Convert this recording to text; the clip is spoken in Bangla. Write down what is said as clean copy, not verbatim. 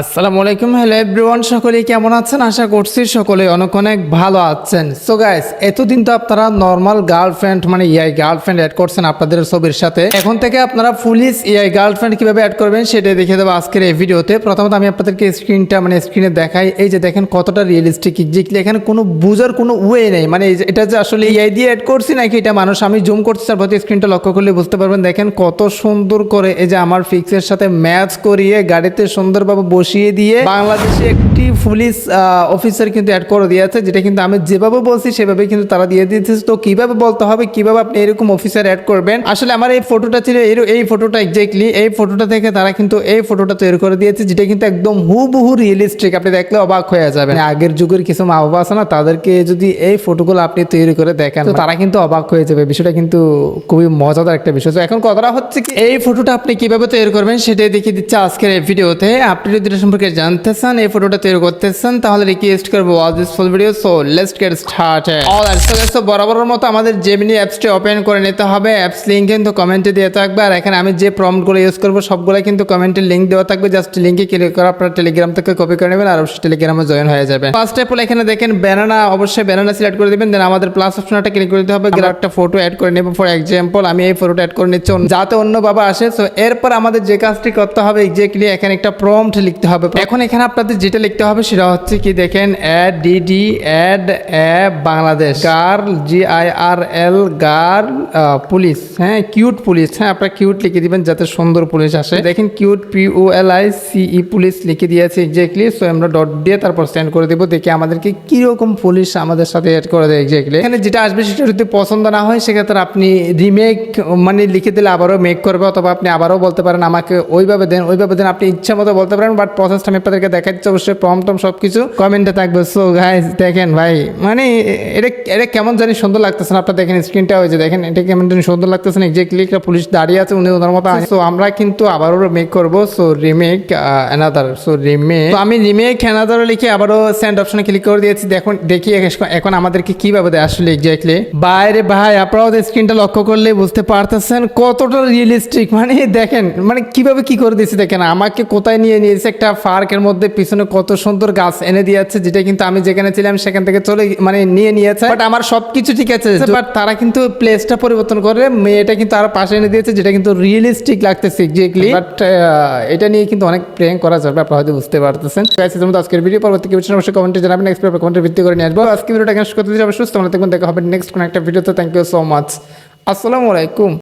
আসসালামু আলাইকুম, হ্যালো এভরিওয়ান, সকলেই কেমন আছেন? আশা করছি সকলে অনেক অনেক ভালো আছেন। সো গাইস, এতদিন তো আপনারা নর্মাল গার্লফ্রেন্ড মানে ইআই গার্লফ্রেন্ড অ্যাড করছেন আপনাদের ছবির সাথে। এখন থেকে আপনারা পুলিশ ইআই গার্লফ্রেন্ড কিভাবে অ্যাড করবেন সেটাই দেখিয়ে দেবো আজকের এই ভিডিওতে। প্রথমত আমি আপনাদেরকে স্ক্রিনে দেখাই। এই যে দেখেন কতটা রিয়েলিস্টিক, এক্স্যাক্টলি এখানে কোনো বুঝার কোনো ওয়ে নেই। মানে এটা যে আসলে ইআই দিয়ে অ্যাড করছি নাকি এটা মানুষ। আমি জুম করতে চার প্রতি স্ক্রিনটা লক্ষ্য করলে বুঝতে পারবেন। দেখেন কত সুন্দর করে এই যে আমার ফিক্সের সাথে ম্যাচ করিয়ে গাড়িতে সুন্দরভাবে বসিয়ে দিয়ে বাংলাদেশে একটি পুলিশ অফিসার কিন্তু অ্যাড করে দিয়েছে, যেটা কিন্তু আমি যেভাবে বলছি সেভাবে কিন্তু তারা দিয়ে দিয়েছে। তো কিভাবে বলতে হবে, কিভাবে আপনি এরকম অফিসার অ্যাড করবেন। আসলে আমার এই ফটোটা ছিল এই ফটোটা, এক্স্যাক্টলি এই ফটোটা থেকে তারা কিন্তু এই ফটোটা তৈরি করে দিয়েছে, যেটা কিন্তু একদম হুবহু রিয়েলিস্টিক। আপনি দেখলে অবাক হয়ে যাবেন। আগের যুগের কিছু মা বাবা আছে না, তাদেরকে যদি এই ফটোগুলো আপনি তৈরি করে দেখেন তো তারা কিন্তু অবাক হয়ে যাবে। বিষয়টা কিন্তু খুবই মজাদার একটা বিষয়। তো এখন কথাটা হচ্ছে কি, এই ফটোটা আপনি কিভাবে তৈরি করবেন সেটাই দেখিয়ে দিচ্ছে আজকের এই ভিডিওতে। আপনি যদি এটা সম্পর্কে জানতে চান, এই ফটোটা তৈরি করতে চান, তাহলে রিকোয়েস্ট করবো watch this full video. So let's get started. Alright, so বরাবরের মতো আমাদের জেমিনি অ্যাপসটি ওপেন করে নিতে হবে। অ্যাপস লিংক কিন্তু কমেন্টে দিয়ে থাকবে, আর এখানে আমি যে প্রম্পটগুলো ইউজ করবো সবগুলো কিন্তু কমেন্টে লিংক দেওয়া থাকবে। জাস্ট লিংকে ক্লিক করে আপনারা টেলিগ্রাম থেকে কপি করে নেবেন আর অবশ্যই টেলিগ্রামে জয়েন হয়ে যাবেন। ফার্স্ট স্টেপ হলো এখানে দেখেন ব্যানানা, অবশ্যই ব্যানানা সিলেক্ট করে দিবেন। দেন আমাদের প্লাস অপশনটা ক্লিক করে দিতে হবে। একটা ফটো অ্যাড করে নেব। ফর এক্সাম্পল আমি এই ফটোটা অ্যাড করে নিচ্ছি যাতে অন্য বাবা আসে। সো এরপর আমাদের যে কাজটি করতে হবে, এক্স্যাক্টলি এখানে একটা প্রম্পট লিখতে হবে। এখন এখানে আপনাদের যেটা লিখতে হবে সেটা হচ্ছে কি, দেখেন অ্যাড ডিডি অ্যাড Bangladesh girl GIRL girl police, হ্যাঁ কিউট পুলিশ, হ্যাঁ আপনারা কিউট লিখে দিবেন যাতে সুন্দর পুলিশ আসে। দেখেন কিউট PULICE পুলিশ লিখে দিয়েছে এক্স্যাক্টলি। সো আমরা ডট দিয়ে তারপর সেন্ড করে দেবো। দেখি আমাদেরকে কিরকম পুলিশ আমাদের সাথে অ্যাড করে দেয় এক্স্যাক্টলি। এখানে যেটা আসবে সেটা যদি পছন্দ না হয় সেক্ষেত্রে আপনি রিমেক মানে লিখে দিলে আবারও মেক করবে, অথবা আপনি আবারও বলতে পারেন আমাকে ওইভাবে দেন। আপনি ইচ্ছা মতো বলতে পারেন, বাট প্রসেসটা আমি আপনাদেরকে দেখাচ্ছি। অবশ্যই প্রম্পটম সব কিছু কমেন্টে থাকবে। সো গাইস দেখেন ভাই, মানে এটা কেমন জানি সুন্দর লাগতেছে না? আপনারা দেখেন স্ক্রিনটা, ওই যে দেখেন এটা কেমন জানি সুন্দর লাগতেছে না? এক্স্যাক্টলি একটা পুলিশ দাঁড়িয়ে আছে, উনি ওনার মতো। সো আমরা কিন্তু আবারও মেক করবো। So remake another, so remake, তো আমি রিমেক অ্যানাদার লিখে আবারও সেন্ড অপশনে ক্লিক করে দিয়েছি। দেখি এখন আমাদেরকে কিভাবে দেয় আসলে এক্স্যাক্টলি। বাইরে ভাই আপনারাও স্ক্রিনটা লক্ষ্য করলে বুঝতে পারতেছেন কতটা রিয়েলিস্টিক। মানে দেখেন মানে কিভাবে কি করে দিয়েছে। দেখেন আমাকে কোথায় নিয়েছে, একটা পার্কের মধ্যে, পিছনে কত সুন্দর গাছ এনে দিয়েছে, যেটা কিন্তু আমি যেখানে ছিলাম সেখান থেকে মানে নিয়েছে। বাট আমার সবকিছু ঠিক আছে, বাট তারা কিন্তু প্লেসটা পরিবর্তন করে মেয়েটা কিন্তু আরো পাশে এনে দিয়েছে, যেটা কিন্তু রিয়েলিস্টিক লাগতেছে এক্স্যাক্টলি। বাট এটা নিয়ে কিন্তু অনেক প্র্যাঙ্ক করা যাবে, আপনারা হয়তো বুঝতে পারতেছেন। আজকের ভিডিও পরবর্তী কিছু অবশ্যই কমেন্টে জানাবেন। নেক্সট কমেন্টে ভিত্তি করে নিয়ে আসবো। আজকে ভিডিওটা শেষ করতে দিচ্ছি। অবশ্যই তোমরা দেখা হবে নেক্সট কোন একটা ভিডিওতে। Thank you so much. আসসালামু আলাইকুম।